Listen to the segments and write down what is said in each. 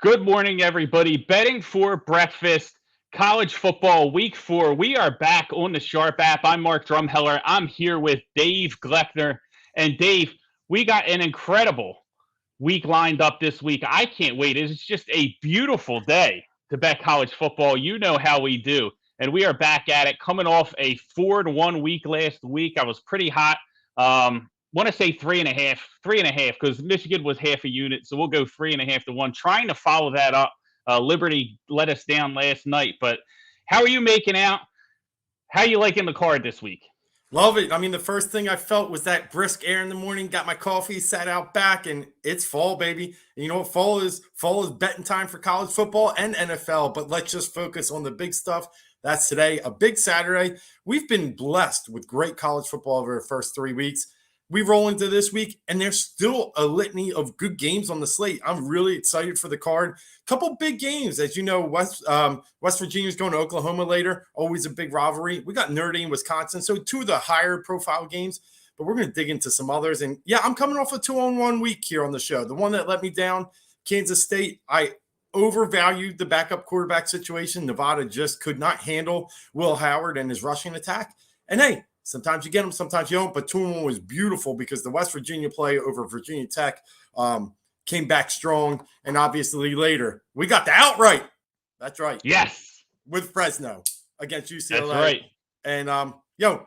Good morning, everybody. Betting for breakfast, college football week 4. We are back on the Sharp app. I'm Mark Drumheller. I'm here with Dave Gleckner. And Dave, we got an incredible week lined up this week. I can't wait. It's just a beautiful day to bet college football. You know how we do. And we are back at it, coming off a 4-1 week last week. I was pretty hot. Want to say 3.5, because Michigan was half a unit, so we'll go 3.5 to 1. Trying to follow that up. Liberty let us down last night, but how are you making out? How are you liking the card this week? Love it. I mean, the first thing I felt was that brisk air in the morning. Got my coffee, sat out back, and it's fall, baby. And you know what fall is? Fall is betting time for college football and NFL. But let's just focus on the big stuff. That's today, a big Saturday. We've been blessed with great college football over the first 3 weeks. We roll into this week, and there's still a litany of good games on the slate. I'm really excited for the card. Couple big games, as you know. West Virginia's going to Oklahoma later. Always a big rivalry. We got Notre and Wisconsin, so two of the higher profile games. But we're going to dig into some others. And yeah, I'm coming off a 2-on-1 week here on the show. The one that let me down, Kansas State. I overvalued the backup quarterback situation. Nevada just could not handle Will Howard and his rushing attack. And hey, sometimes you get them, sometimes you don't. But 2-1 was beautiful because the West Virginia play over Virginia Tech came back strong. And obviously later, we got the outright. That's right. Yes. With Fresno against UCLA. That's right. And,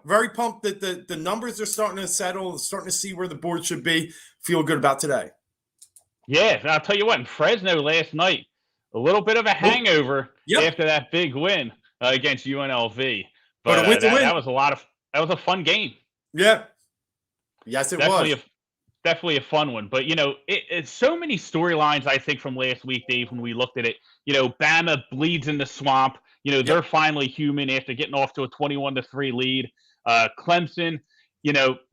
very pumped that the numbers are starting to settle, starting to see where the board should be. Feel good about today. Yeah, I'll tell you what, in Fresno last night, a little bit of a hangover after that big win against UNLV. But a win to win. That was a fun game. Yeah. Yes, it was. Definitely a fun one. But, it's so many storylines, I think, from last week, Dave, when we looked at it. Bama bleeds in the swamp. They're finally human after getting off to a 21-3 lead. Clemson,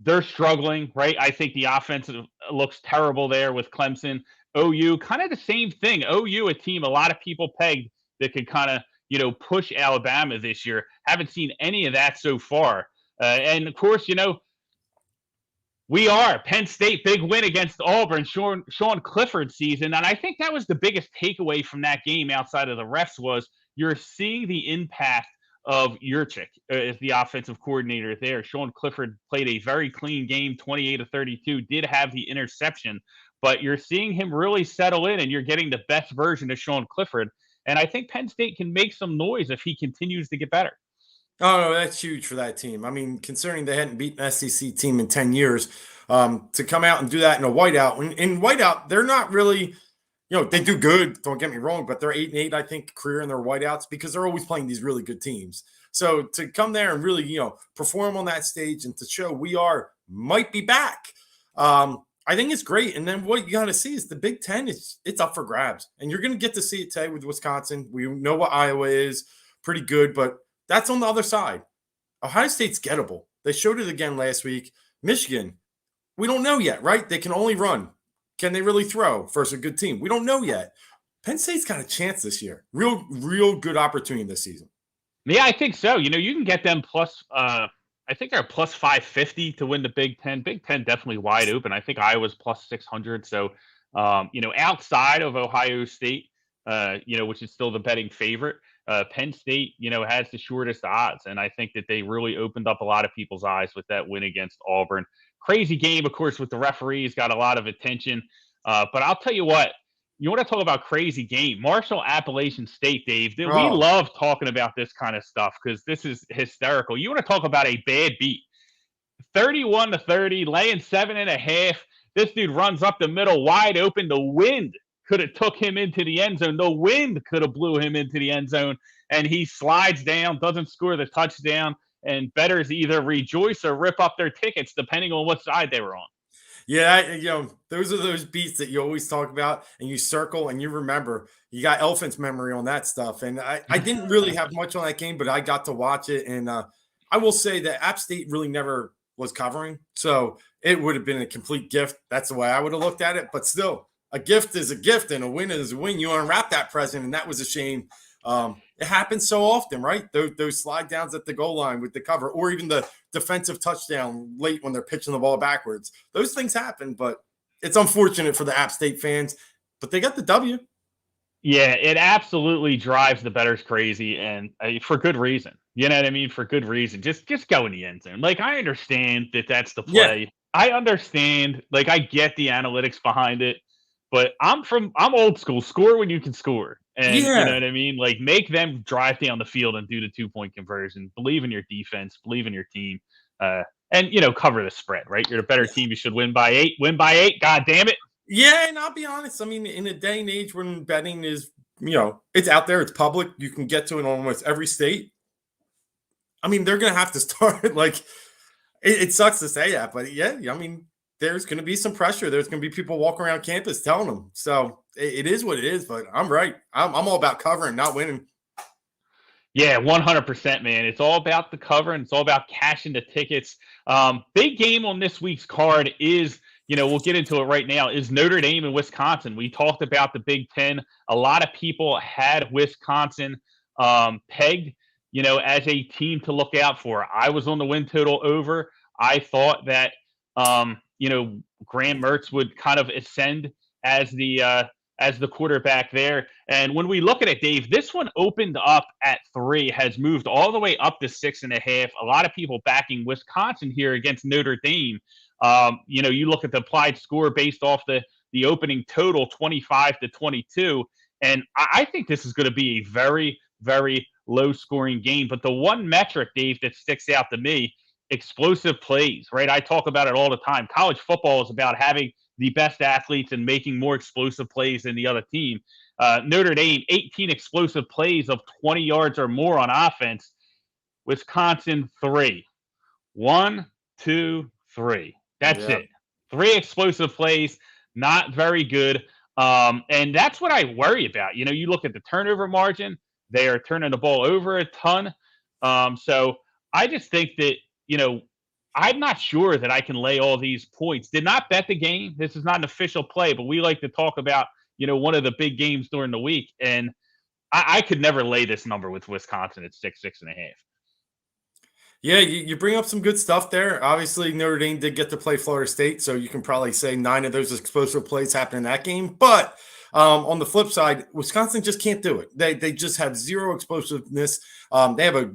they're struggling, right? I think the offense looks terrible there with Clemson. OU, kind of the same thing. OU, a team a lot of people pegged that could kind of, push Alabama this year. Haven't seen any of that so far. And, of course, we are Penn State, big win against Auburn, Sean Clifford's season. And I think that was the biggest takeaway from that game outside of the refs was you're seeing the impact of Yurchik as the offensive coordinator there. Sean Clifford played a very clean game, 28-32, did have the interception, but you're seeing him really settle in and you're getting the best version of Sean Clifford. And I think Penn State can make some noise if he continues to get better. Oh, no, that's huge for that team. I mean, considering they hadn't beaten an SEC team in 10 years, to come out and do that in a whiteout. In whiteout, they're not really, they do good, don't get me wrong, but they're 8-8, I think, career in their whiteouts because they're always playing these really good teams. So to come there and really, perform on that stage and to show might be back, I think it's great. And then what you got to see is the Big Ten, it's up for grabs. And you're going to get to see it today with Wisconsin. We know what Iowa is, pretty good, but that's on the other side. Ohio State's gettable. They showed it again last week. Michigan, we don't know yet, right? They can only run. Can they really throw versus a good team? We don't know yet. Penn State's got a chance this year. Real good opportunity this season. Yeah, I think so. You can get them plus I think they're plus 550 to win the Big Ten. Big Ten definitely wide open. I think Iowa's plus 600. So, outside of Ohio State, which is still the betting favorite, Penn State, has the shortest odds. And I think that they really opened up a lot of people's eyes with that win against Auburn. Crazy game, of course, with the referees, got a lot of attention. But I'll tell you what, you want to talk about crazy game. Marshall Appalachian State, Dave. We love talking about this kind of stuff because this is hysterical. You want to talk about a bad beat. 31-30, laying 7.5. This dude runs up the middle wide open. The wind could have took him into the end zone. The wind could have blew him into the end zone. And he slides down, doesn't score the touchdown. And bettors either rejoice or rip up their tickets, depending on what side they were on. Yeah, those are those beats that you always talk about and you circle and you remember. You got elephant's memory on that stuff. And I didn't really have much on that game, but I got to watch it. And I will say that App State really never was covering. So it would have been a complete gift. That's the way I would have looked at it. But still, a gift is a gift and a win is a win. You unwrap that present, and that was a shame. It happens so often, right? Those slide downs at the goal line with the cover, or even the defensive touchdown late when they're pitching the ball backwards. Those things happen, but it's unfortunate for the App State fans. But they got the W. Yeah, it absolutely drives the bettors crazy, and for good reason. You know what I mean? For good reason. Just go in the end zone. Like I understand that that's the Yeah. play. I understand. Like I get the analytics behind it, but I'm old school. Score when you can score, and you know Yeah. what I mean. Like make them drive down the field and do the 2 point conversion. Believe in your defense. Believe in your team. Uh, and cover the spread. Right? You're the better team. You should win by 8. Win by 8. God damn it. Yeah, and I'll be honest. I mean, in a day and age when betting is, it's out there, it's public, you can get to it in almost every state. I mean, they're gonna have to start like it sucks to say that, but yeah, I mean, there's gonna be some pressure. There's gonna be people walking around campus telling them. So it is what it is, but I'm right. I'm all about covering, not winning. Yeah, 100%, man. It's all about the cover and it's all about cashing the tickets. Big game on this week's card is, we'll get into it right now, is Notre Dame and Wisconsin. We talked about the Big Ten. A lot of people had Wisconsin pegged, as a team to look out for. I was on the win total over. I thought that, Graham Mertz would kind of ascend as the quarterback there. And when we look at it, Dave, this one opened up at 3, has moved all the way up to 6.5. A lot of people backing Wisconsin here against Notre Dame. You look at the applied score based off the opening total, 25-22, and I think this is going to be a very, very low scoring game. But the one metric, Dave, that sticks out to me, explosive plays, right? I talk about it all the time. College football is about having the best athletes and making more explosive plays than the other team. Notre Dame, 18 explosive plays of 20 yards or more on offense. Wisconsin, 3. 1, 2, 3. That's Yeah. it. 3 explosive plays, not very good. And that's what I worry about. You look at the turnover margin, they are turning the ball over a ton. So I just think that, I'm not sure that I can lay all these points. Did not bet the game. This is not an official play, but we like to talk about, one of the big games during the week. And I could never lay this number with Wisconsin at 6.5. Yeah, you bring up some good stuff there. Obviously, Notre Dame did get to play Florida State, so you can probably say 9 of those explosive plays happened in that game. But on the flip side, Wisconsin just can't do it. They just have zero explosiveness. They have a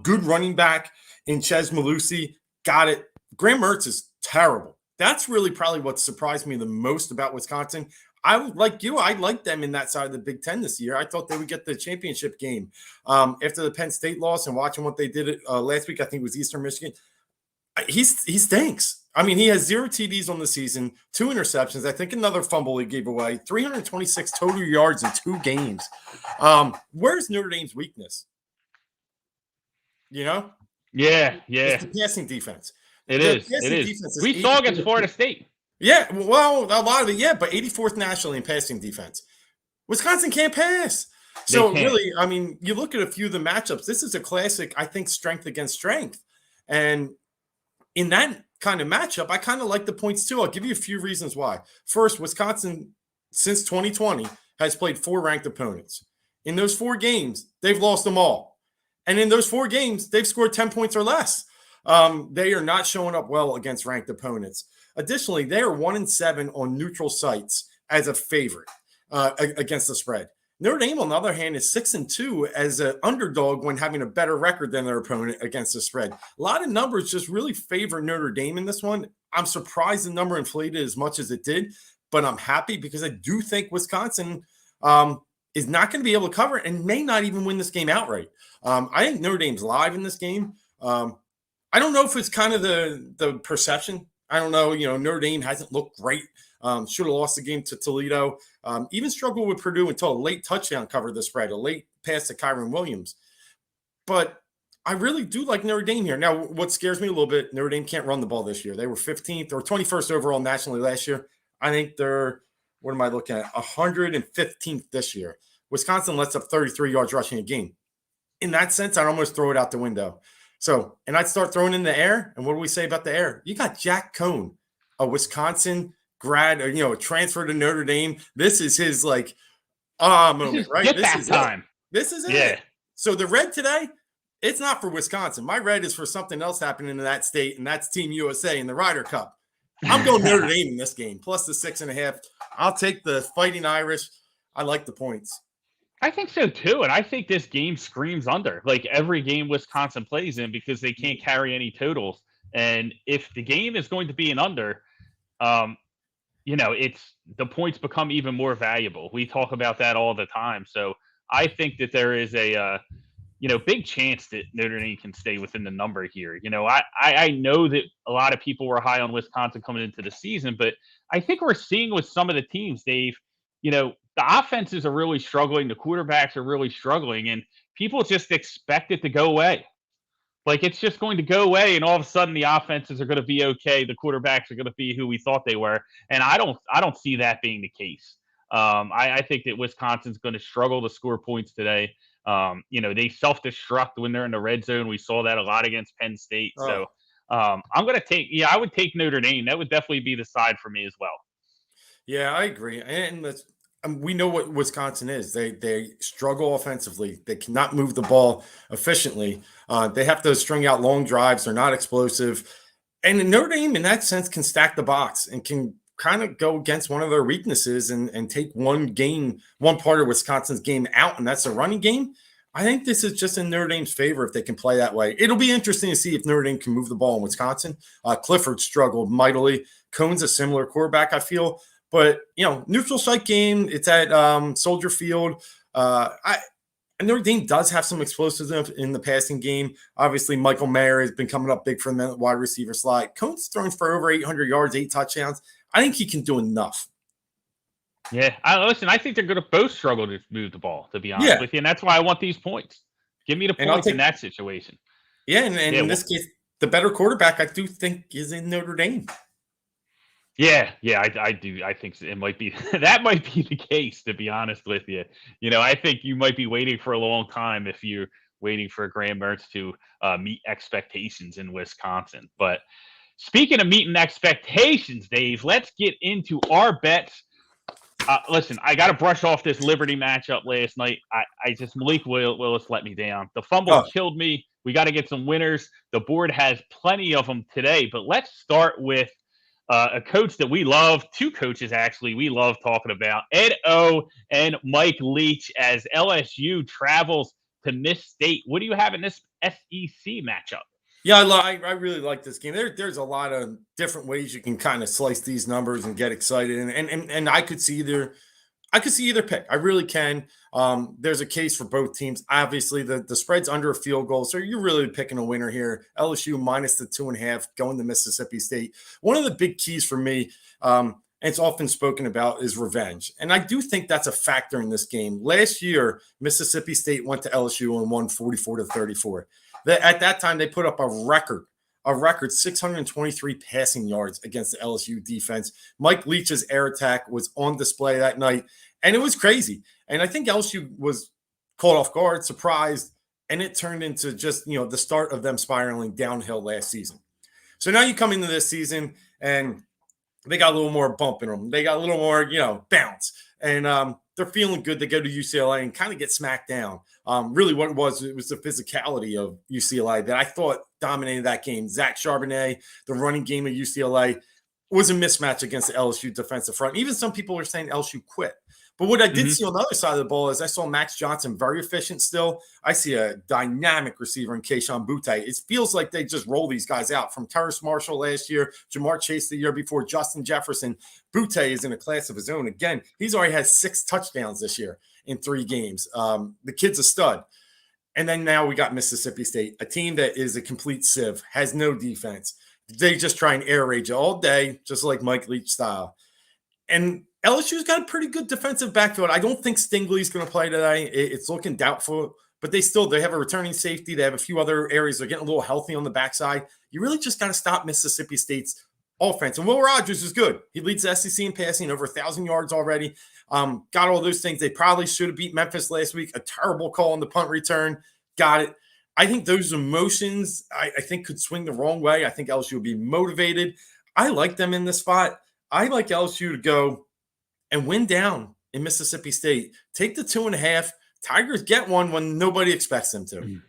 good running back in Ches Malusi. Got it. Graham Mertz is terrible. That's really probably what surprised me the most about Wisconsin. I like you. I like them in that side of the Big Ten this year. I thought they would get the championship game after the Penn State loss and watching what they did last week. I think it was Eastern Michigan. He stinks. I mean, he has 0 TDs on the season, 2 interceptions. I think another fumble he gave away. 326 total yards in 2 games. Where's Notre Dame's weakness? Yeah. It's the passing defense. It is. We saw against Florida State. Yeah, well, a lot of it, yeah, but 84th nationally in passing defense. Wisconsin can't pass. So really, I mean, you look at a few of the matchups. This is a classic, I think, strength against strength. And in that kind of matchup, I kind of like the points too. I'll give you a few reasons why. First, Wisconsin, since 2020, has played 4 ranked opponents. In those 4 games, they've lost them all. And in those 4 games, they've scored 10 points or less. They are not showing up well against ranked opponents. Additionally, they are 1-7 on neutral sites as a favorite against the spread. Notre Dame, on the other hand, is 6-2 as an underdog when having a better record than their opponent against the spread. A lot of numbers just really favor Notre Dame in this one. I'm surprised the number inflated as much as it did, but I'm happy because I do think Wisconsin is not going to be able to cover it and may not even win this game outright. I think Notre Dame's live in this game. I don't know if it's kind of the perception. I don't know. Notre Dame hasn't looked great. Should have lost the game to Toledo. Even struggled with Purdue until a late touchdown covered the spread, a late pass to Kyron Williams. But I really do like Notre Dame here. Now, what scares me a little bit, Notre Dame can't run the ball this year. They were 15th or 21st overall nationally last year. I think they're, what am I looking at, 115th this year. Wisconsin lets up 33 yards rushing a game. In that sense, I'd almost throw it out the window. So, and I'd start throwing in the air. And what do we say about the air? You got Jack Cohn, a Wisconsin grad, a transfer to Notre Dame. This is his moment, right? This is time. This is it. Yeah. So the red today, it's not for Wisconsin. My red is for something else happening in that state, and that's Team USA in the Ryder Cup. I'm going Notre Dame in this game, plus the 6.5. I'll take the Fighting Irish. I like the points. I think so too, and I think this game screams under. Like every game Wisconsin plays in because they can't carry any totals. And if the game is going to be an under, um, it's the points become even more valuable. We talk about that all the time. So I think that there is a big chance that Notre Dame can stay within the number here. I know that a lot of people were high on Wisconsin coming into the season, but I think we're seeing with some of the teams, Dave, the offenses are really struggling, the quarterbacks are really struggling, and people just expect it to go away. Like it's just going to go away, and all of a sudden the offenses are going to be okay. The quarterbacks are going to be who we thought they were, and I don't see that being the case. I think that Wisconsin's going to struggle to score points today. They self-destruct when they're in the red zone. We saw that a lot against Penn State. Oh. So I'm going to I would take Notre Dame. That would definitely be the side for me as well. Yeah, I agree. And we know what Wisconsin is. They struggle offensively. They cannot move the ball efficiently. They have to string out long drives. They're not explosive. And Notre Dame, in that sense, can stack the box and can kind of go against one of their weaknesses and take one part of Wisconsin's game out, and that's the running game. I think this is just in Notre Dame's favor if they can play that way. It'll be interesting to see if Notre Dame can move the ball in Wisconsin. Clifford struggled mightily. Cohn's a similar quarterback, I feel. But, neutral site game. It's at Soldier Field. Notre Dame does have some explosives in the passing game. Obviously, Michael Mayer has been coming up big for the wide receiver slot. Cohn's thrown for over 800 yards, 8 touchdowns. I think he can do enough. Yeah, I think they're going to both struggle to move the ball, to be honest with you, and that's why I want these points. Give me the points in that situation. Yeah, and in this case, the better quarterback, I do think, is in Notre Dame. Yeah, I do. I think it might be that might be the case, to be honest with you. I think you might be waiting for a long time if you're waiting for Graham Mertz to meet expectations in Wisconsin. But speaking of meeting expectations, Dave, let's get into our bets. Listen, I got to brush off this Liberty matchup last night. Malik Willis let me down. The fumble killed me. We got to get some winners. The board has plenty of them today, but let's start with a coach that we love, two coaches actually we love talking about, Ed O and Mike Leach, as LSU travels to Miss State. What do you have in this SEC matchup? Yeah, I really like this game. There's a lot of different ways you can kind of slice these numbers and get excited, and I could see either pick. I really can. There's a case for both teams. Obviously, the spread's under a field goal, so you're really picking a winner here. LSU minus the 2.5 going to Mississippi State. One of the big keys for me, and it's often spoken about, is revenge, and I do think that's a factor in this game. Last year, Mississippi State went to LSU and won 44-34. At that time, they put up a record 623 passing yards against the LSU defense. Mike Leach's air attack was on display that night, and it was crazy. And I think LSU was caught off guard, surprised, and it turned into just, the start of them spiraling downhill last season. So now you come into this season, and they got a little more bump in them. They got a little more, bounce. And they're feeling good. They go to UCLA and kind of get smacked down. Really what it was the physicality of UCLA that I thought dominated that game. Zach Charbonnet, the running game of UCLA, was a mismatch against the LSU defensive front. Even some people are saying LSU quit. But what I did see on the other side of the ball is I saw Max Johnson very efficient still. I see a dynamic receiver in Keyshawn Butte. It feels like they just roll these guys out, from Terrace Marshall last year, Jamar Chase the year before, Justin Jefferson. Butte is in a class of his own. Again, he's already had 6 touchdowns this year in 3 games. The kid's a stud. And then now we got Mississippi State, a team that is a complete sieve, has no defense. They just try and air raid you all day, just like Mike Leach style. And LSU's got a pretty good defensive backfield. I don't think Stingley's going to play today. It's looking doubtful, but they have a returning safety. They have a few other areas. They're getting a little healthy on the backside. You really just got to stop Mississippi State's offense. And Will Rogers is good. He leads the SEC in passing, over 1,000 yards already. Got all those things. They probably should have beat Memphis last week. A terrible call on the punt return. Got it. I think those emotions, I think, could swing the wrong way. I think LSU will be motivated. I like them in this spot. I like LSU to go and win down in Mississippi State. Take the 2.5. Tigers get one when nobody expects them to.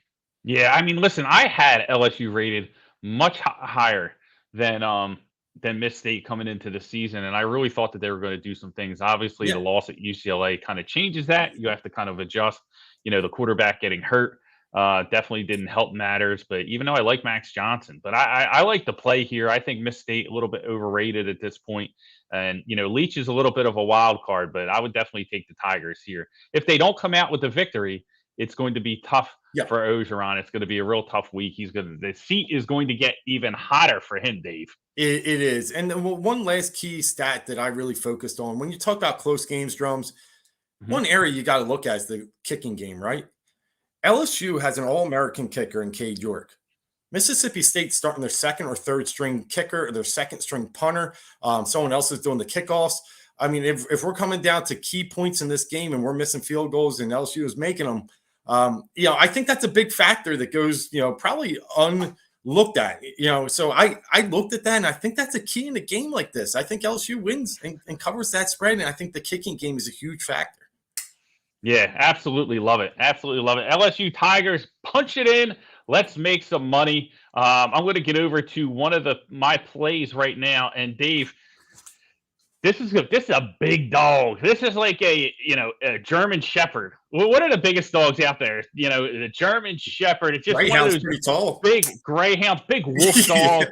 Yeah, I mean, listen, I had LSU rated much higher than than Miss State coming into the season, and I really thought that they were going to do some things. Obviously, Yeah. the loss at UCLA kind of changes that. You have to kind of adjust. The quarterback getting hurt definitely didn't help matters. But even though I like Max Johnson, but I like the play here. I think Miss State a little bit overrated at this point. And Leach is a little bit of a wild card, but I would definitely take the Tigers here. If they don't come out with the victory, it's going to be tough Yeah. for Ogeron. It's going to be a real tough week. The seat is going to get even hotter for him, Dave. It is. And then one last key stat that I really focused on when you talk about close games, Drums, Mhm. one area you got to look at is the kicking game, right? LSU has an All-American kicker in Cade York. Mississippi State starting their second or third string kicker, or their second string punter. Someone else is doing the kickoffs. I mean, if we're coming down to key points in this game and we're missing field goals and LSU is making them, I think that's a big factor that goes, probably unlooked at. So I looked at that, and I think that's a key in a game like this. I think LSU wins and covers that spread, and I think the kicking game is a huge factor. Yeah, absolutely love it. Absolutely love it. LSU Tigers, punch it in. Let's make some money. I'm going to get over to one of my plays right now, and Dave, this is a big dog. This is like a German Shepherd. What are the biggest dogs out there? The German Shepherd. It's just one of Greyhound's those pretty tall. big greyhounds, big wolf dog. Yeah.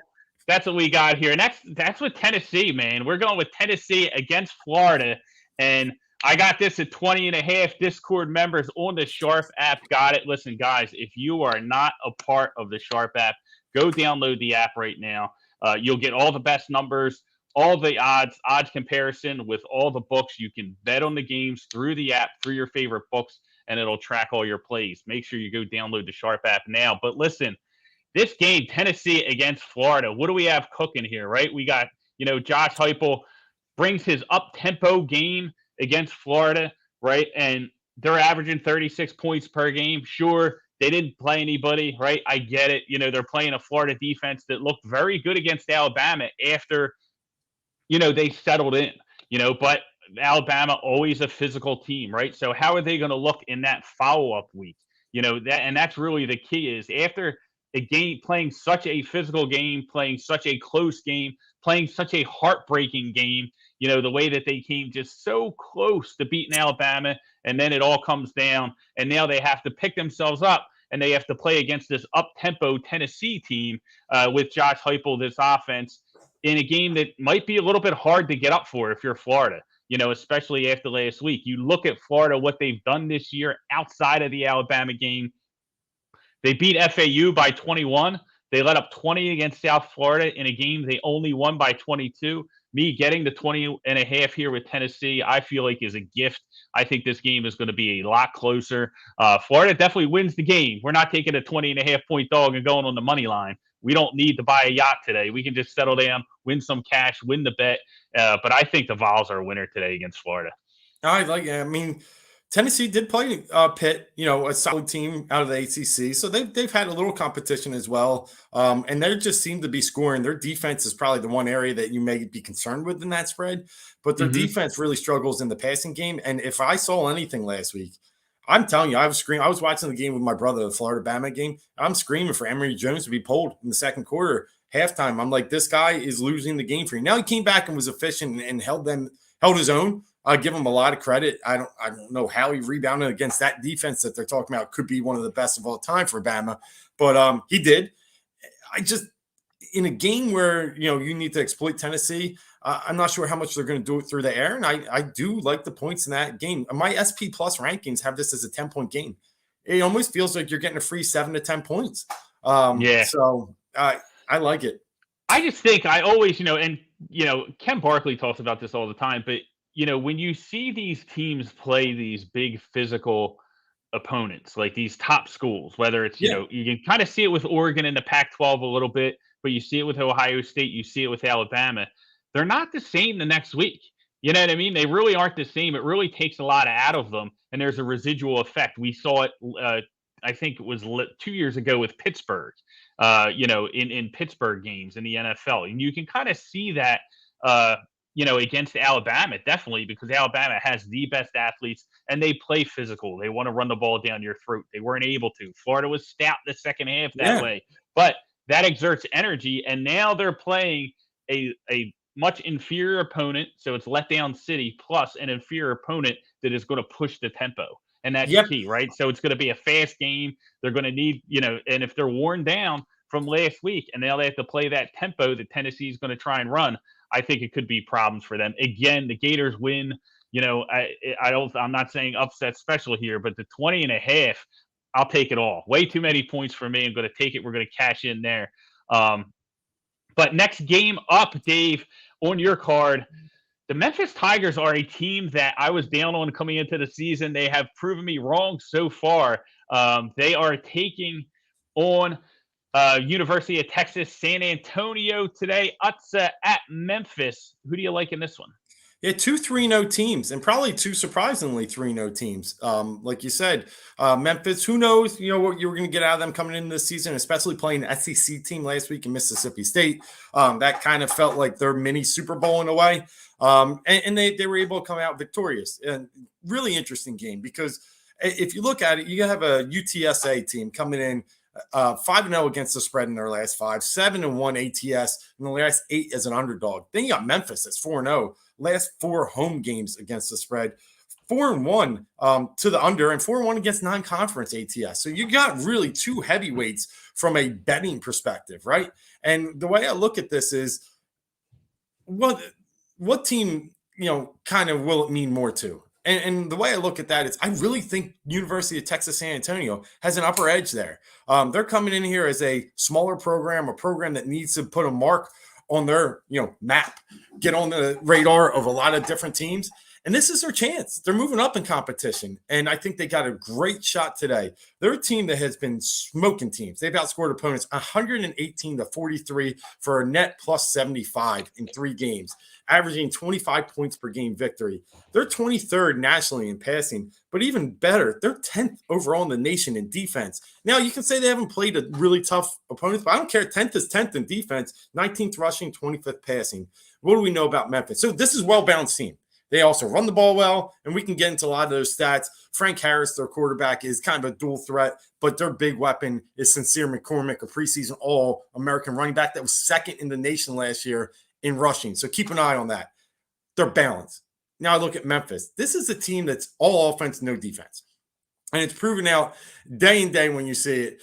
That's what we got here, and that's with Tennessee, man. We're going with Tennessee against Florida, and I got this at 20.5. Discord members on the Sharp app got it. Listen, guys, if you are not a part of the Sharp app, go download the app right now. You'll get all the best numbers, all the odds comparison with all the books. You can bet on the games through the app, through your favorite books, and it'll track all your plays. Make sure you go download the Sharp app now. But listen, this game, Tennessee against Florida, what do we have cooking here, right? We got, Josh Heupel brings his up-tempo game against Florida, right? And they're averaging 36 points per game. Sure, they didn't play anybody, right? I get it. They're playing a Florida defense that looked very good against Alabama after, they settled in, but Alabama always a physical team, right? So how are they going to look in that follow-up week? That's really the key is after a game, playing such a physical game, playing such a close game, playing such a heartbreaking game, the way that they came just so close to beating Alabama, and then it all comes down, and now they have to pick themselves up, and they have to play against this up-tempo Tennessee team with Josh Heupel, this offense, in a game that might be a little bit hard to get up for if you're Florida, especially after last week. You look at Florida, what they've done this year outside of the Alabama game. They beat FAU by 21. They let up 20 against South Florida in a game they only won by 22. Me getting the 20.5 here with Tennessee, I feel like is a gift. I think this game is going to be a lot closer. Florida definitely wins the game. We're not taking a 20.5 point dog and going on the money line. We don't need to buy a yacht today. We can just settle down, win some cash, win the bet. But I think the Vols are a winner today against Florida. I mean, Tennessee did play Pitt, a solid team out of the ACC. So they've had a little competition as well. And they just seem to be scoring. Their defense is probably the one area that you may be concerned with in that spread. But their defense really struggles in the passing game. And if I saw anything last week, I'm telling you, I was screaming. I was watching the game with my brother, the Florida Bama game. I'm screaming for Emory Jones to be pulled in the second quarter, halftime. I'm like, this guy is losing the game for you. Now he came back and was efficient and held his own. I give him a lot of credit. I don't know how he rebounded against that defense that they're talking about. Could be one of the best of all time for Bama, but he did. In a game where you need to exploit Tennessee, I'm not sure how much they're going to do it through the air, and I do like the points in that game. My SP Plus rankings have this as a 10-point game. It almost feels like you're getting a free 7 to 10 points. So I like it. I just think I always, and Ken Barkley talks about this all the time, but when you see these teams play these big physical opponents, like these top schools, whether it's, you can kind of see it with Oregon in the Pac-12 a little bit, but you see it with Ohio State, you see it with Alabama. They're not the same the next week. You know what I mean? They really aren't the same. It really takes a lot out of them, and there's a residual effect. We saw it, I think it was 2 years ago with Pittsburgh, in Pittsburgh games in the NFL. And you can kind of see that, against Alabama, definitely, because Alabama has the best athletes and they play physical. They want to run the ball down your throat. They weren't able to. Florida was stout the second half that way, but that exerts energy. And now they're playing a much inferior opponent, so it's letdown city plus an inferior opponent that is going to push the tempo. And that's Yep. key, right? So it's going to be a fast game. They're going to need, and if they're worn down from last week and now they have to play that tempo that Tennessee is going to try and run, I think it could be problems for them. Again, the Gators win. I'm not saying upset special here, but the 20.5, I'll take it all. Way too many points for me. I'm going to take it. We're going to cash in there. But next game up, Dave, on your card, the Memphis Tigers are a team that I was down on coming into the season. They have proven me wrong so far. They are taking on University of Texas San Antonio today. Ucla at Memphis. Who do you like in this one? Yeah, 2 3-0 teams, and probably 2 surprisingly 3-0 teams. Like you said, Memphis, who knows, what you were going to get out of them coming into this season, especially playing an SEC team last week in Mississippi State. That kind of felt like their mini Super Bowl in a way. And they were able to come out victorious. And really interesting game because if you look at it, you have a UTSA team coming in 5-0 against the spread in their last 5, 7-1 ATS in the last 8 as an underdog. Then you got Memphis that's 4-0, last 4 home games against the spread, 4-1 to the under, and 4-1 against non-conference ATS. So you got really 2 heavyweights from a betting perspective, right? And the way I look at this is, what team kind of will it mean more to? And the way I look at that is I really think University of Texas San Antonio has an upper edge there. They're coming in here as a smaller program, a program that needs to put a mark on their map, get on the radar of a lot of different teams. And this is their chance. They're moving up in competition. And I think they got a great shot today. They're a team that has been smoking teams. They've outscored opponents 118-43 for a net plus 75 in 3 games, averaging 25 points per game victory. They're 23rd nationally in passing, but even better, they're 10th overall in the nation in defense. Now, you can say they haven't played a really tough opponent, but I don't care. 10th is 10th in defense, 19th rushing, 25th passing. What do we know about Memphis? So this is a well-balanced team. They also run the ball well, and we can get into a lot of those stats. Frank Harris, their quarterback, is kind of a dual threat, but their big weapon is Sincere McCormick, a preseason All-American running back that was 2nd in the nation last year in rushing. So keep an eye on that. They're balanced. Now I look at Memphis. This is a team that's all offense, no defense. And it's proven out day and day when you see it.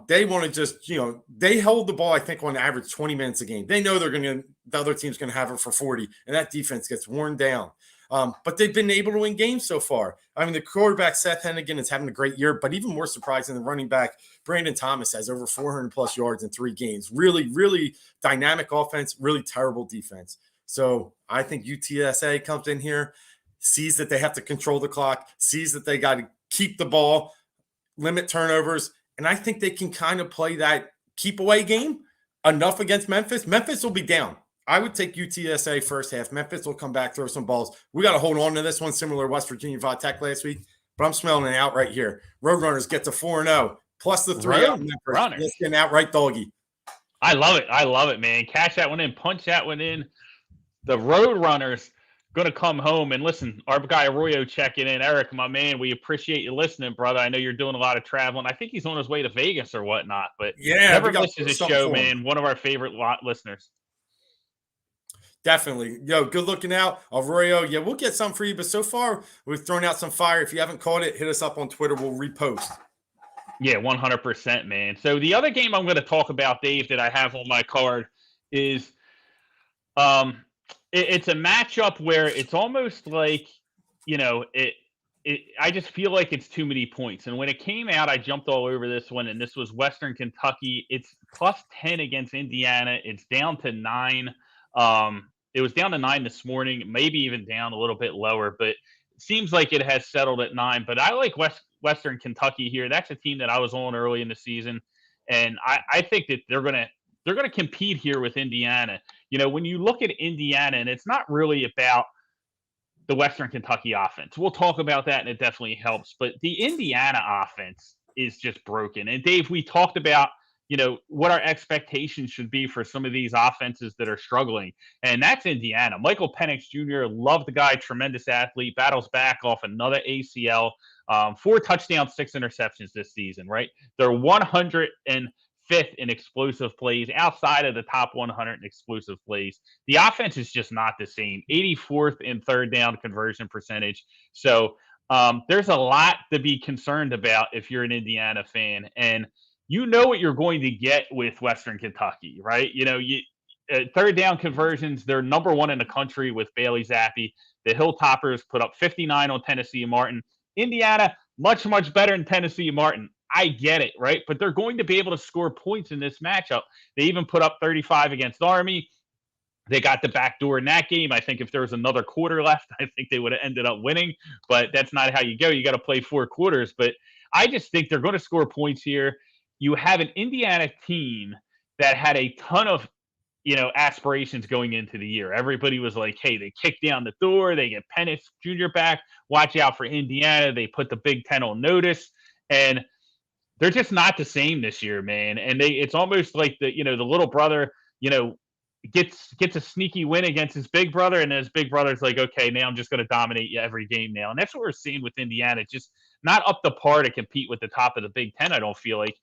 They want to just, they hold the ball, I think, on average 20 minutes a game. They know the other team's going to have it for 40, and that defense gets worn down. But they've been able to win games so far. I mean, the quarterback, Seth Hennigan, is having a great year, but even more surprising, the running back, Brandon Thomas, has over 400-plus yards in 3 games. Really, really dynamic offense, really terrible defense. So I think UTSA comes in here, sees that they have to control the clock, sees that they got to keep the ball, limit turnovers, and I think they can kind of play that keep away game enough against Memphis. Memphis will be down. I would take UTSA first half. Memphis will come back, throw some balls. We got to hold on to this one, similar to West Virginia Tech last week, but I'm smelling it out right here. Roadrunners get to 4-0, plus the 3 out Memphis. Let's get an outright doggy. I love it. I love it, man. Cash that one in, punch that one in. The Roadrunners going to come home. And listen, our guy Arroyo checking in. Eric, my man, we appreciate you listening, brother. I know you're doing a lot of traveling. I think he's on his way to Vegas or whatnot, but never misses a show, man. One of our favorite listeners. Definitely. Good looking out. Arroyo, we'll get some for you. But so far, we've thrown out some fire. If you haven't caught it, hit us up on Twitter. We'll repost. Yeah, 100%, man. So the other game I'm going to talk about, Dave, that I have on my card is it's a matchup where it's almost like, I just feel like it's too many points. And when it came out, I jumped all over this one, and this was Western Kentucky. It's plus 10 against Indiana. It's down to 9. It was down to 9 this morning, maybe even down a little bit lower, but it seems like it has settled at 9. But I like Western Kentucky here. That's a team that I was on early in the season, and I think that they're gonna compete here with Indiana. When you look at Indiana, and it's not really about the Western Kentucky offense. We'll talk about that, and it definitely helps. But the Indiana offense is just broken. And Dave, we talked about what our expectations should be for some of these offenses that are struggling. And that's Indiana. Michael Penix Jr., love the guy, tremendous athlete, battles back off another ACL, 4 touchdowns, 6 interceptions this season, right? They're fifth in explosive plays, outside of the top 100 in explosive plays. The offense is just not the same. 84th in third down conversion percentage. So there's a lot to be concerned about if you're an Indiana fan, and you know what you're going to get with Western Kentucky, right? Third down conversions, they're number one in the country with Bailey Zappi. The Hilltoppers put up 59 on Tennessee Martin. Indiana, much, much better than Tennessee Martin. I get it, right? But they're going to be able to score points in this matchup. They even put up 35 against Army. They got the back door in that game. I think if there was another quarter left, I think they would have ended up winning. But that's not how you go. You got to play 4 quarters. But I just think they're going to score points here. You have an Indiana team that had a ton of aspirations going into the year. Everybody was like, hey, they kick down the door, they get Penix Jr. back, watch out for Indiana. They put the Big Ten on notice, and they're just not the same this year, man. And it's almost like the little brother, gets a sneaky win against his big brother, and then his big brother's like, okay, now I'm just going to dominate you every game now. And that's what we're seeing with Indiana, just not up to par to compete with the top of the Big Ten, I don't feel like.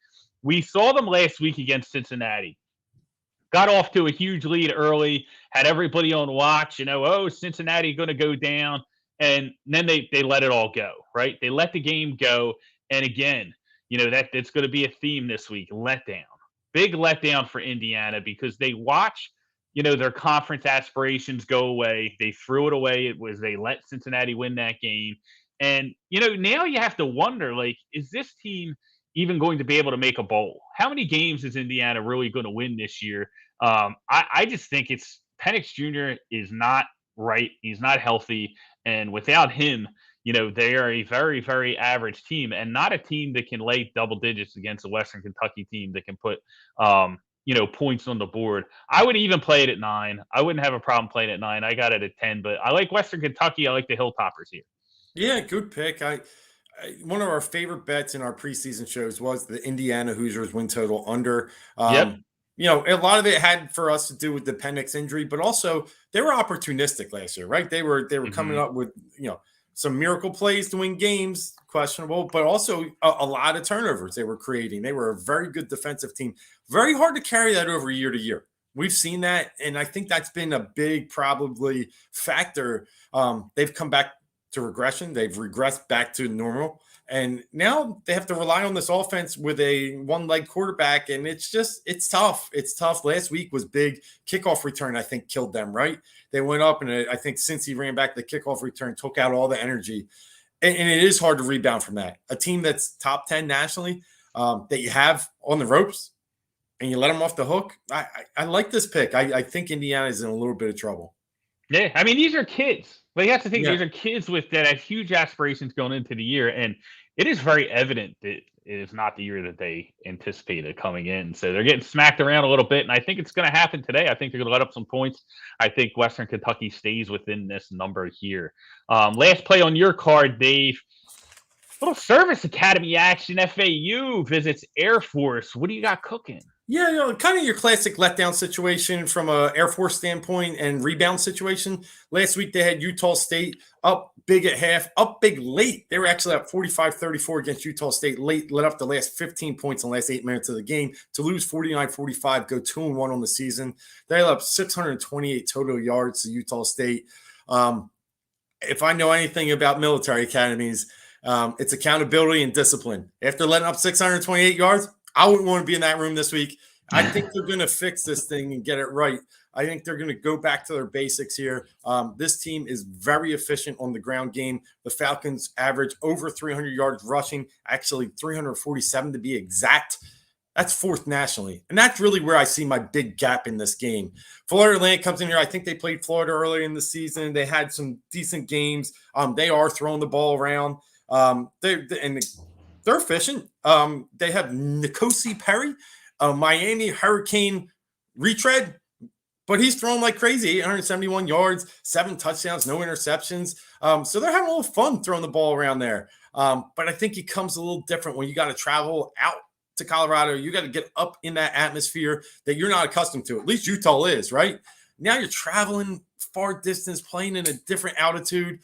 We saw them last week against Cincinnati. Got off to a huge lead early, had everybody on watch, Cincinnati going to go down. And then they let it all go, right? They let the game go. And again, that's going to be a theme this week, letdown. Big letdown for Indiana because they watch, their conference aspirations go away. They threw it away. They let Cincinnati win that game. And, now you have to wonder, like, is this team even going to be able to make a bowl? How many games is Indiana really going to win this year? I just think Penix Jr. is not right. He's not healthy. And without him, they are a very, very average team and not a team that can lay double digits against a Western Kentucky team that can put, points on the board. I would even play it at 9. I wouldn't have a problem playing at 9. I got it at 10, but I like Western Kentucky. I like the Hilltoppers here. Yeah, good pick. One of our favorite bets in our preseason shows was the Indiana Hoosiers win total under. Yep. A lot of it had for us to do with the Penix injury, but also they were opportunistic last year, right? They were coming up with some miracle plays to win games, questionable, but also a lot of turnovers they were creating. They were a very good defensive team. Very hard to carry that over year to year. We've seen that, and I think that's been a big probably factor. They've come back to regression. They've regressed back to normal. And now they have to rely on this offense with a one-leg quarterback, and it's tough. It's tough. Last week was big. Kickoff return, I think, killed them, right? They went up, and I think since he ran back the kickoff return, took out all the energy. And it is hard to rebound from that. A team that's top 10 nationally that you have on the ropes, and you let them off the hook. I like this pick. I think Indiana is in a little bit of trouble. Yeah, I mean, these are kids. Like, that's the thing. Yeah. These are kids that have huge aspirations going into the year, and it is very evident that it is not the year that they anticipated coming in. So they're getting smacked around a little bit, and I think it's going to happen today. I think they're going to let up some points. I think Western Kentucky stays within this number here. Last play on your card, Dave. Little service academy action. FAU visits Air Force. What do you got cooking? Yeah, kind of your classic letdown situation from a Air Force standpoint and rebound situation. Last week, they had Utah State up big at half, up big late. They were actually up 45-34 against Utah State late, let up the last 15 points in the last 8 minutes of the game to lose 49-45, go 2-1 on the season. They let up 628 total yards to Utah State. If I know anything about military academies, it's accountability and discipline. After letting up 628 yards, I wouldn't want to be in that room this week. I think they're going to fix this thing and get it right. I think they're going to go back to their basics here. This team is very efficient on the ground game. The Falcons average over 300 yards rushing, actually 347 to be exact. That's 4th nationally. And that's really where I see my big gap in this game. Florida Atlantic comes in here. I think they played Florida earlier in the season. They had some decent games. They are throwing the ball around. They're efficient. They have N'Kosi Perry, Miami Hurricane retread, but he's thrown like crazy, 871 yards, 7 touchdowns, no interceptions. So they're having a little fun throwing the ball around there. But I think it comes a little different when you got to travel out to Colorado. You got to get up in that atmosphere that you're not accustomed to. At least Utah is, right? Now you're traveling far distance, playing in a different altitude,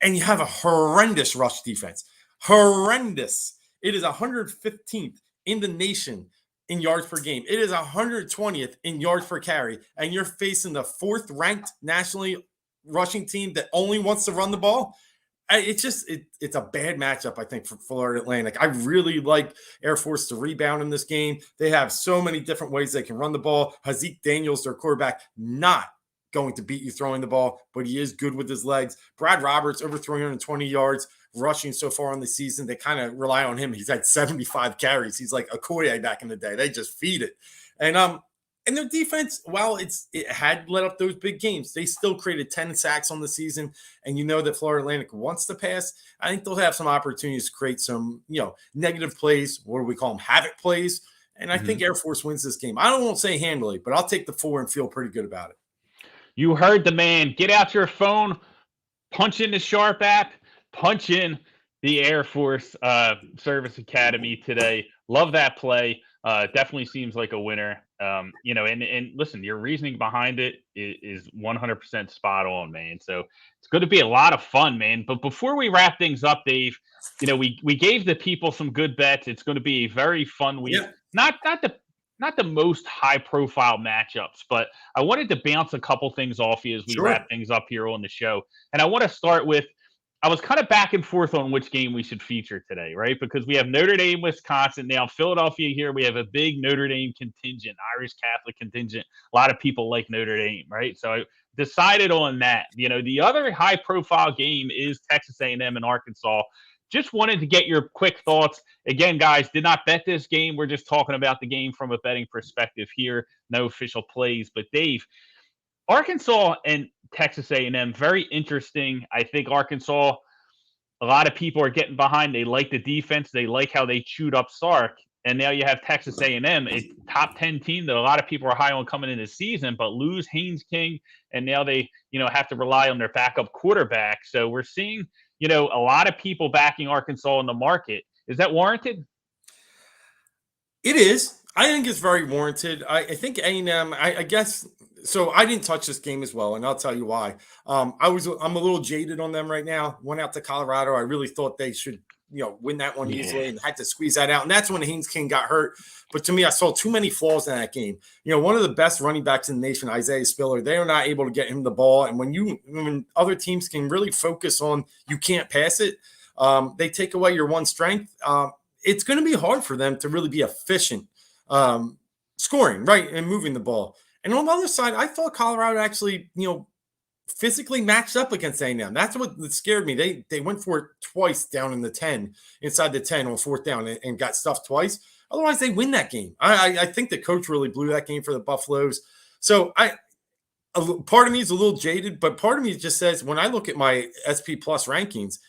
and you have a horrendous rush defense. Horrendous. It is 115th in the nation in yards per game. It is 120th in yards per carry, and you're facing the 4th ranked nationally rushing team that only wants to run the ball. It's a bad matchup, I think, for Florida Atlantic. I really like Air Force to rebound in this game. They have so many different ways they can run the ball. Hazik Daniels, their quarterback, not going to beat you throwing the ball, but he is good with his legs. Brad Roberts, over 320 yards rushing so far on the season. They kind of rely on him. He's had 75 carries. He's like a Okoye back in the day. They just feed it. And their defense, while it had let up those big games, they still created 10 sacks on the season. And you know that Florida Atlantic wants to pass. I think they'll have some opportunities to create some, negative plays. What do we call them? Havoc plays. And I think Air Force wins this game. I won't say handily, but I'll take the 4 and feel pretty good about it. You heard the man. Get out your phone, punch in the Sharp app, punch in the Air Force Service Academy today. Love that play. Definitely seems like a winner. And listen, your reasoning behind it is 100% spot on, man. So it's going to be a lot of fun, man. But before we wrap things up, Dave, we gave the people some good bets. It's going to be a very fun week. Yeah. Not the most high profile matchups, but I wanted to bounce a couple things off you as we wrap things up here on the show. And I want to start with, I was kind of back and forth on which game we should feature today, right? Because we have Notre Dame, Wisconsin. Now, Philadelphia here, we have a big Notre Dame contingent, Irish Catholic contingent. A lot of people like Notre Dame, right? So I decided on that. The other high-profile game is Texas A&M and Arkansas. Just wanted to get your quick thoughts. Again, guys, did not bet this game. We're just talking about the game from a betting perspective here. No official plays. But, Dave, Arkansas and Texas A&M, very interesting. I think Arkansas, a lot of people are getting behind. They like the defense. They like how they chewed up Sark. And now you have Texas A&M, a top 10 team that a lot of people are high on coming into the season, but lose Haynes King, and now they, have to rely on their backup quarterback. So we're seeing, a lot of people backing Arkansas in the market. Is that warranted? It is. I think it's very warranted. I think A&M, I guess. So I didn't touch this game as well, and I'll tell you why. I'm a little jaded on them right now. Went out to Colorado. I really thought they should, win that one easily, and had to squeeze that out. And that's when Haynes King got hurt. But to me, I saw too many flaws in that game. One of the best running backs in the nation, Isaiah Spiller, they are not able to get him the ball. And when other teams can really focus on you can't pass it, they take away your one strength. It's going to be hard for them to really be efficient scoring, right, and moving the ball. And on the other side, I thought Colorado actually, physically matched up against A&M. That's what scared me. They went for it twice down in the 10, inside the 10 on 4th down, and got stuffed twice. Otherwise, they win that game. I think the coach really blew that game for the Buffaloes. So part of me is a little jaded, but part of me just says when I look at my SP Plus rankings,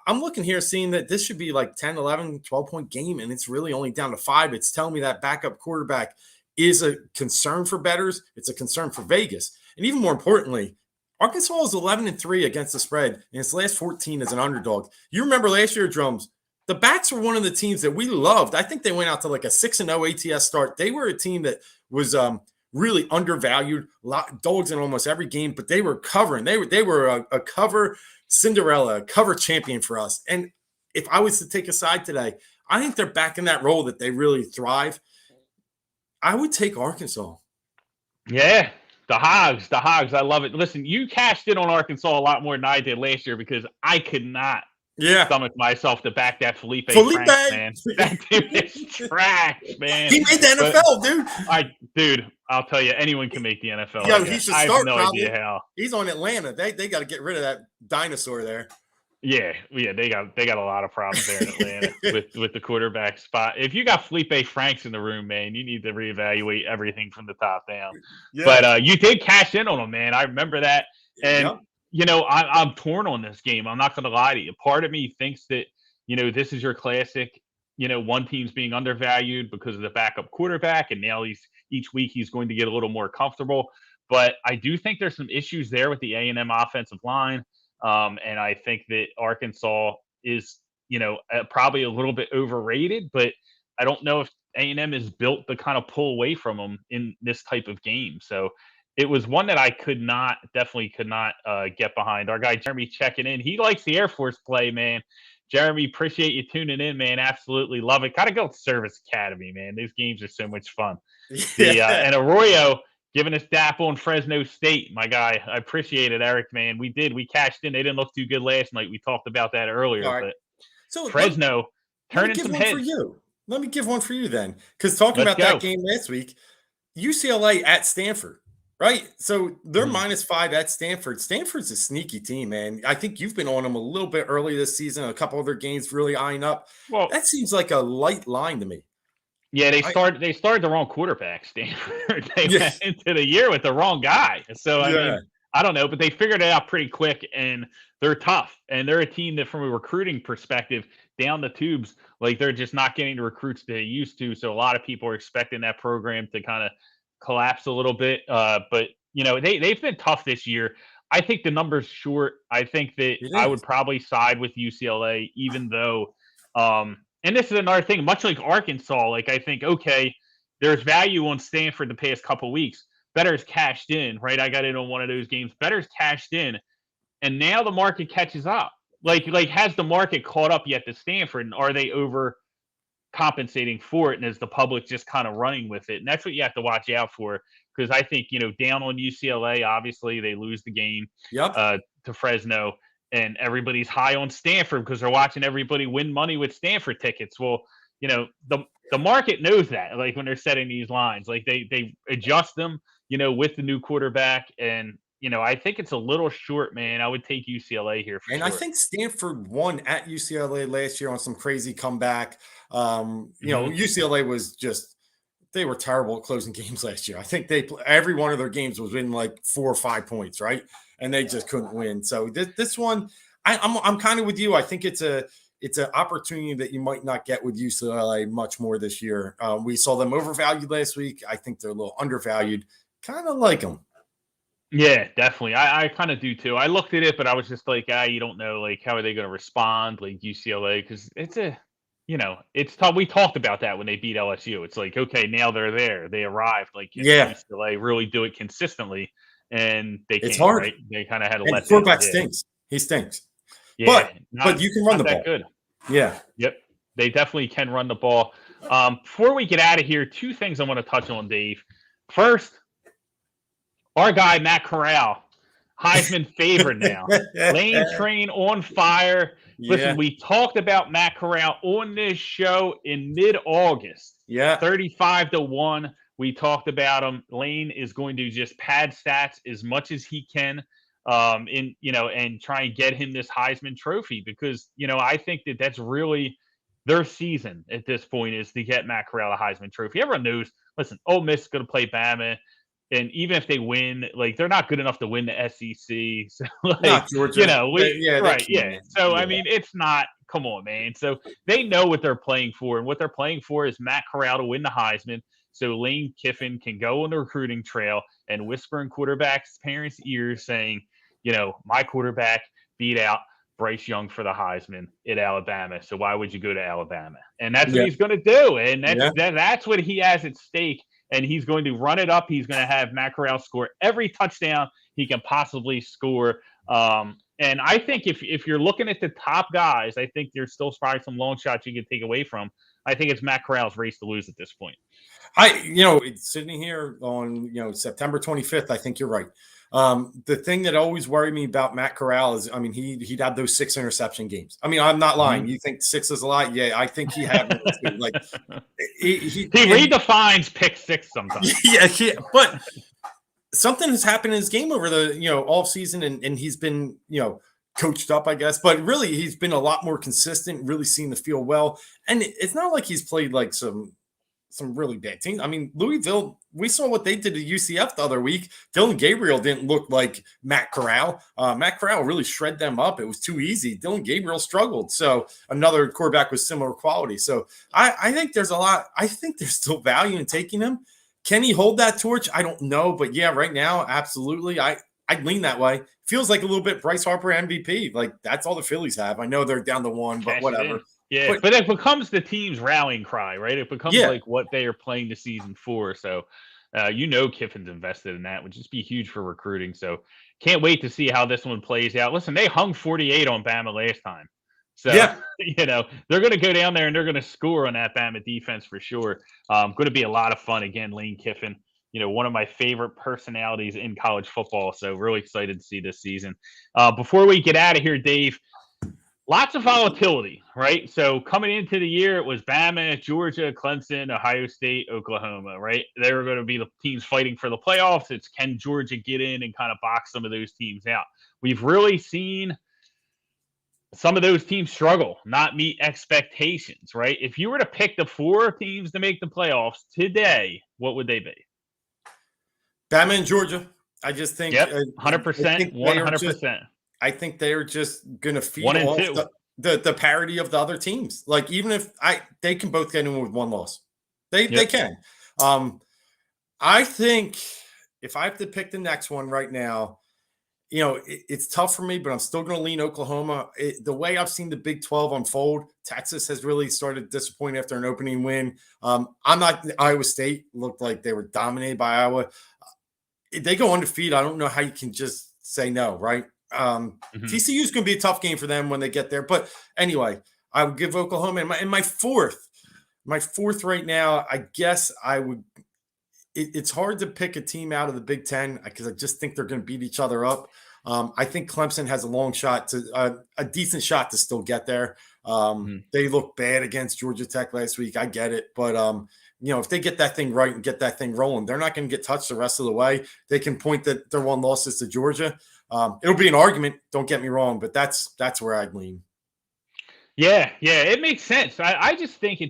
I'm looking here seeing that this should be like 10, 11, 12-point game, and it's really only down to 5. It's telling me that backup quarterback is a concern for bettors. It's a concern for Vegas. And even more importantly, Arkansas is 11-3 against the spread in its last 14 as an underdog. You remember last year, Drums, the Bats were one of the teams that we loved. I think they went out to like a 6-0 ATS start. They were a team that was really undervalued, dogs in almost every game, but they were covering. They were a cover Cinderella, a cover champion for us. And if I was to take a side today, I think they're back in that role that they really thrive. I would take Arkansas. Yeah, the Hogs. I love it. Listen, you cashed in on Arkansas a lot more than I did last year because I could not stomach myself to back that Felipe Franks, man. That dude is trash, man. He made the NFL, dude. I'll tell you, anyone can make the NFL. Yo, he should start. I have no idea how. He's on Atlanta. They got to get rid of that dinosaur there. Yeah, they got a lot of problems there in Atlanta with the quarterback spot. If you got Felipe Franks in the room, man, you need to reevaluate everything from the top down. Yeah. But you did cash in on him, man. I remember that. And I'm torn on this game. I'm not going to lie to you. Part of me thinks that this is your classic. One team's being undervalued because of the backup quarterback, and now each week he's going to get a little more comfortable. But I do think there's some issues there with the A&M offensive line. And I think that Arkansas is, probably a little bit overrated, but I don't know if A&M is built to kind of pull away from them in this type of game. So it was one that I definitely could not get behind. Our guy Jeremy checking in. He likes the Air Force play, man. Jeremy, appreciate you tuning in, man. Absolutely love it. Gotta go to Service Academy, man. These games are so much fun. The Yeah. and Arroyo giving us dap on Fresno State, my guy. I appreciate it, Eric, man. We cashed in. They didn't look too good last night. We talked about that All earlier, right. but So Fresno let me turning give some one for heads. you. Let me give one for you then. Because talking Let's about that go. game last week, UCLA at Stanford, right? So they're Mhm. -5 at Stanford. Stanford's a sneaky team, man. I think you've been on them a little bit early this season. A couple other games really eyeing up. Well, That seems like a light line to me. yeah, I they started the wrong quarterback, Stanford. They yeah went into the year with the wrong guy. So I yeah mean, I don't know, but they figured it out pretty quick, and they're tough. And they're a team that, from a recruiting perspective, down the tubes, like they're just not getting the recruits they used to. So a lot of people are expecting that program to kind of collapse a little bit. But they've been tough this year. I think the number's short. I think that it I would is. probably side with UCLA, even though and this is another thing, much like Arkansas, like I think, okay, there's value on Stanford the past couple weeks. Better's cashed in, right? I got in on one of those games. Better's cashed in, and now the market catches up. Like has the market caught up yet to Stanford, and are they over compensating for it? And is the public just kind of running with it? And that's what you have to watch out for. Because I think, down on UCLA, obviously they lose the game Yep. to Fresno, and everybody's high on Stanford because they're watching everybody win money with Stanford tickets. Well, the market knows that. Like when they're setting these lines, like they adjust them, with the new quarterback, and I think it's a little short, man. I would take UCLA here for And I sure. think Stanford won at UCLA last year on some crazy comeback. Hmm. UCLA was just they were terrible at closing games last year. I think every one of their games was in like 4 or 5 points, right? And they just couldn't win. So this one, I'm kind of with you. I think it's an opportunity that you might not get with UCLA much more this year. We saw them overvalued last week. I think they're a little undervalued. Kind of like them. Yeah, definitely. I kind of do too. I looked at it, but I was just like, you don't know, like, how are they going to respond, like UCLA, because it's tough. We talked about that when they beat LSU. It's like, okay, now they're there, they arrived. Like, can Yeah, UCLA really do it consistently? And they it's can't, hard. right? They kind of had a And the letdown. quarterback Yeah, stinks. He stinks. yeah, But not you can run not the that ball. good. Yeah. Yep, they definitely can run the ball. Before we get out of here, two things I want to touch on, Dave. First, our guy Matt Corral, Heisman favorite now. Lane Train on fire. Listen, Yeah. we talked about Matt Corral on this show in mid-August. Yeah. 35-1. We talked about him. Lane is going to just pad stats as much as he can, and try and get him this Heisman trophy, because I think that that's really their season at this point, is to get Matt Corral a Heisman trophy. Everyone knows. Listen, Ole Miss is going to play Bama, and even if they win, like, they're not good enough to win the SEC. So, like, Not Georgia. They right, can't. yeah. So I Yeah. mean, it's not. Come on, man. So they know what they're playing for, and what they're playing for is Matt Corral to win the Heisman, so Lane Kiffin can go on the recruiting trail and whisper in quarterbacks' parents' ears, saying, my quarterback beat out Bryce Young for the Heisman at Alabama. So why would you go to Alabama? And that's what Yeah. he's going to do, and Yeah. that's what he has at stake. And he's going to run it up. He's going to have Matt Corral score every touchdown he can possibly score. And I think if you're looking at the top guys, I think there's still probably some long shots you can take away from. I think it's Matt Corral's race to lose at this point. It's sitting here on, September 25th. I think you're right. The thing that always worried me about Matt Corral is, I mean, he'd had those 6 interception games. I mean, I'm not lying. Mhm. You think 6 is a lot? Yeah, I think he had one too. Like He and redefines pick six sometimes. yeah, but something has happened in his game over the off season, and he's been coached up, I guess, but really he's been a lot more consistent, really seen the field well. And it's not like he's played like some really bad teams. I mean, Louisville, we saw what they did to UCF the other week. Dylan Gabriel didn't look like Matt Corral. Matt Corral really shred them up. It was too easy. Dylan Gabriel struggled. So another quarterback with similar quality. So I think there's a lot. I think there's still value in taking him. Can he hold that torch? I don't know. But yeah, right now, absolutely. I'd lean that way. Feels like a little bit Bryce Harper MVP. Like that's all the Phillies have. I know they're down to one, but Cash it in. whatever. Yeah, But but it becomes the team's rallying cry, right? It becomes yeah, like what they are playing the season for. So, Kiffin's invested in that, would just be huge for recruiting. So, can't wait to see how this one plays out. Listen, they hung 48 on Bama last time. So, Yeah. they're going to go down there and they're going to score on that Bama defense for sure. Going to be a lot of fun. Again, Lane Kiffin, one of my favorite personalities in college football. So, really excited to see this season. Before we get out of here, Dave, lots of volatility, right? So coming into the year, it was Bama, Georgia, Clemson, Ohio State, Oklahoma, right? They were going to be the teams fighting for the playoffs. It's can Georgia get in and kind of box some of those teams out? We've really seen some of those teams struggle, not meet expectations, right? If you were to pick the 4 teams to make the playoffs today, what would they be? Bama and Georgia. I just think, Yep, I 100%, think they are just 100%. I think they are just going to feed 1 and off 2. the parity of the other teams. Like even if they can both get in with one loss, they Yep. can. I think if I have to pick the next one right now, it's tough for me, but I'm still going to lean Oklahoma. The way I've seen the Big 12 unfold, Texas has really started disappointing after an opening win. I'm not Iowa State looked like they were dominated by Iowa. They go undefeated. I don't know how you can just say no, right? TCU is going to be a tough game for them when they get there. But anyway, I would give Oklahoma and my fourth right now. I guess I would. It's hard to pick a team out of the Big Ten because I just think they're going to beat each other up. I think Clemson has a long shot to a decent shot to still get there. They look bad against Georgia Tech last week. I get it, but if they get that thing right and get that thing rolling, they're not going to get touched the rest of the way. They can point that their one losses to Georgia. It'll be an argument. Don't get me wrong, but that's where I'd lean. Yeah, it makes sense. I just think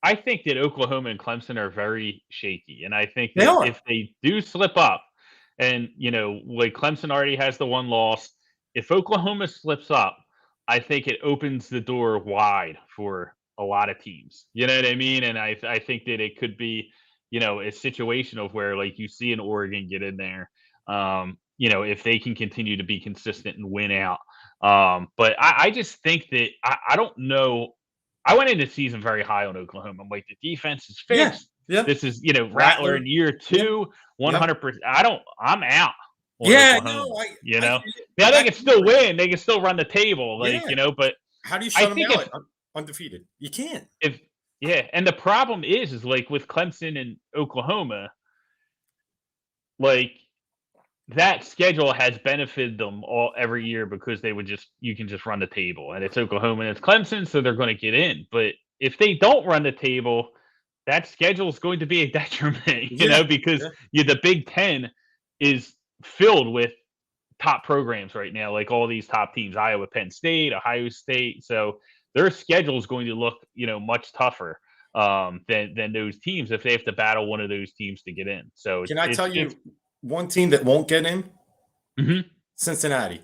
I think that Oklahoma and Clemson are very shaky, and I think that if they do slip up, and like Clemson already has the one loss, if Oklahoma slips up, I think it opens the door wide for a lot of teams. You know what I mean? And I think that it could be, a situation of where like you see an Oregon get in there, if they can continue to be consistent and win out. But I just think that I don't know. I went into the season very high on Oklahoma. I'm like, the defense is fixed. Yeah. This is, Rattler in year 2, 100%. I'm out on Oklahoma. Now they can still win. They can still run the table, but how do you shut them out undefeated? You can't. And the problem is like with Clemson and Oklahoma, like that schedule has benefited them all every year because you can just run the table, and it's Oklahoma and it's Clemson, so they're going to get in. But if they don't run the table, that schedule is going to be a detriment, because the Big Ten is filled with top programs right now, like all these top teams, Iowa, Penn State, Ohio State. So their schedule is going to look, much tougher than those teams if they have to battle one of those teams to get in. So can I tell you one team that won't get in? Cincinnati.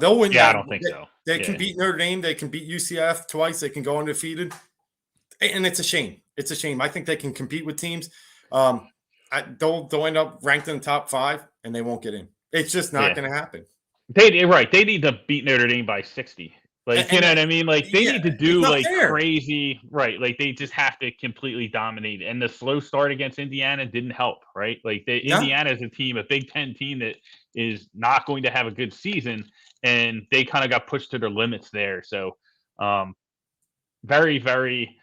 They'll win. Yeah, I don't think so. They can beat Notre Dame. They can beat UCF twice. They can go undefeated. And it's a shame. It's a shame. I think they can compete with teams. They'll end up ranked in the top 5, and they won't get in. It's just not going to happen. They need to beat Notre Dame by 60. Like, you know what I mean? Like, they need to do, like, crazy, right? Like, they just have to completely dominate. And the slow start against Indiana didn't help, right? Like, Indiana is a Big Ten team that is not going to have a good season, and they kind of got pushed to their limits there. So, very, very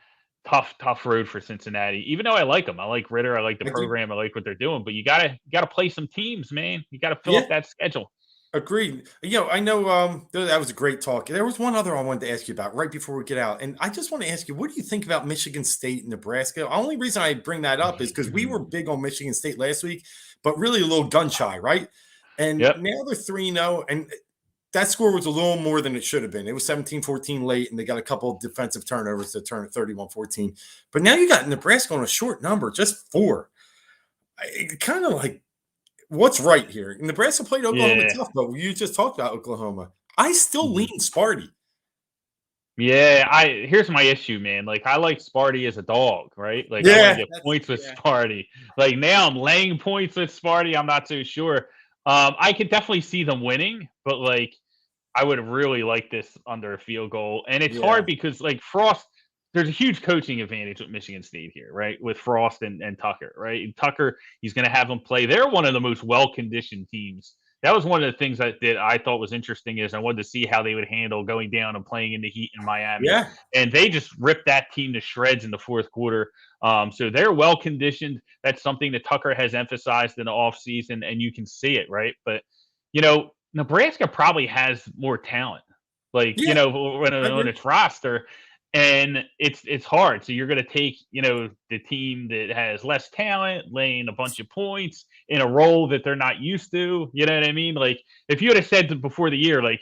tough road for Cincinnati. Even though I like them. I like Ritter. I like the program. I like what they're doing. But you gotta play some teams, man. You got to fill up that schedule. Agreed. I know that was a great talk. There was one other I wanted to ask you about right before we get out. And I just want to ask you, what do you think about Michigan State and Nebraska? The only reason I bring that up is because we were big on Michigan State last week, but really a little gun shy, right? And now they're 3-0, and that score was a little more than it should have been. It was 17-14 late, and they got a couple of defensive turnovers to turn it 31-14. But now you got Nebraska on a short number, just 4. Kind of like, what's right here? Nebraska played Oklahoma tough, but you just talked about Oklahoma. I still lean Sparty. Yeah, here's my issue, man. Like, I like Sparty as a dog, right? Like, I want to get points with Sparty. Like, now I'm laying points with Sparty. I'm not so sure. I could definitely see them winning, but like, I would really like this under a field goal. And it's hard because like Frost, there's a huge coaching advantage with Michigan State here, right? With Frost and Tucker, right? And Tucker, he's going to have them play. They're one of the most well-conditioned teams that was one of the things that I thought was interesting is I wanted to see how they would handle going down and playing in the heat in Miami. Yeah. And they just ripped that team to shreds in the fourth quarter. So they're well conditioned. That's something that Tucker has emphasized in the offseason, and you can see it, right? But, Nebraska probably has more talent, like, Yeah. on its roster. And it's hard. So you're going to take, the team that has less talent, laying a bunch of points in a role that they're not used to. You know what I mean? Like, if you would have said before the year, like,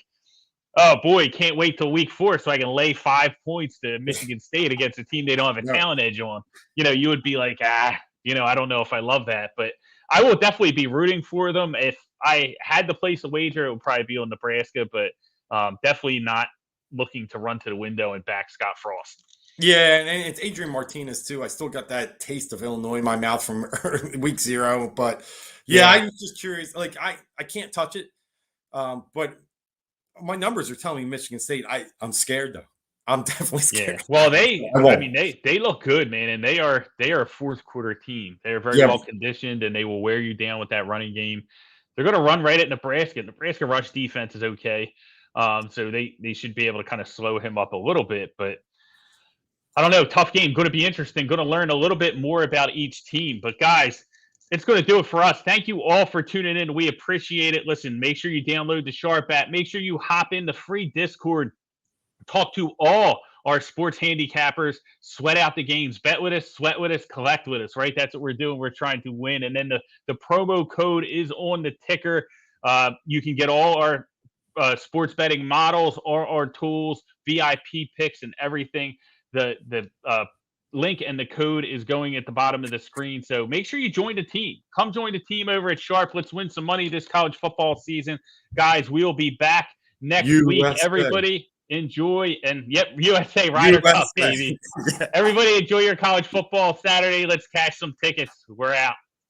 oh boy, can't wait till week 4 so I can lay 5 points to Michigan State against a team they don't have a No. talent edge on, you would be like, I don't know if I love that. But I will definitely be rooting for them. If I had to place a wager, it would probably be on Nebraska, but definitely not looking to run to the window and back Scott Frost. Yeah, and it's Adrian Martinez too. I still got that taste of Illinois in my mouth from week 0. But yeah, I was just curious. Like I can't touch it, but my numbers are telling me Michigan State. I'm scared though. I'm definitely scared. Yeah. Well, they look good, man, and they are a fourth quarter team. They're very well conditioned, and they will wear you down with that running game. They're going to run right at Nebraska. Nebraska rush defense is okay. So they should be able to kind of slow him up a little bit, but I don't know. Tough game. Going to be interesting. Going to learn a little bit more about each team. But guys, it's going to do it for us. Thank you all for tuning in. We appreciate it. Listen, make sure you download the Sharp app. Make sure you hop in the free Discord. Talk to all our sports handicappers. Sweat out the games. Bet with us, sweat with us, collect with us, right? That's what we're doing. We're trying to win. And then the promo code is on the ticker. You can get all our sports betting models, our tools, VIP picks, and everything. The link and the code is going at the bottom of the screen. So make sure you join the team. Come join the team over at Sharp. Let's win some money this college football season. Guys, we'll be back next week. Everybody enjoy. And USA Ryder Cup, baby. Everybody enjoy your college football Saturday. Let's cash some tickets. We're out.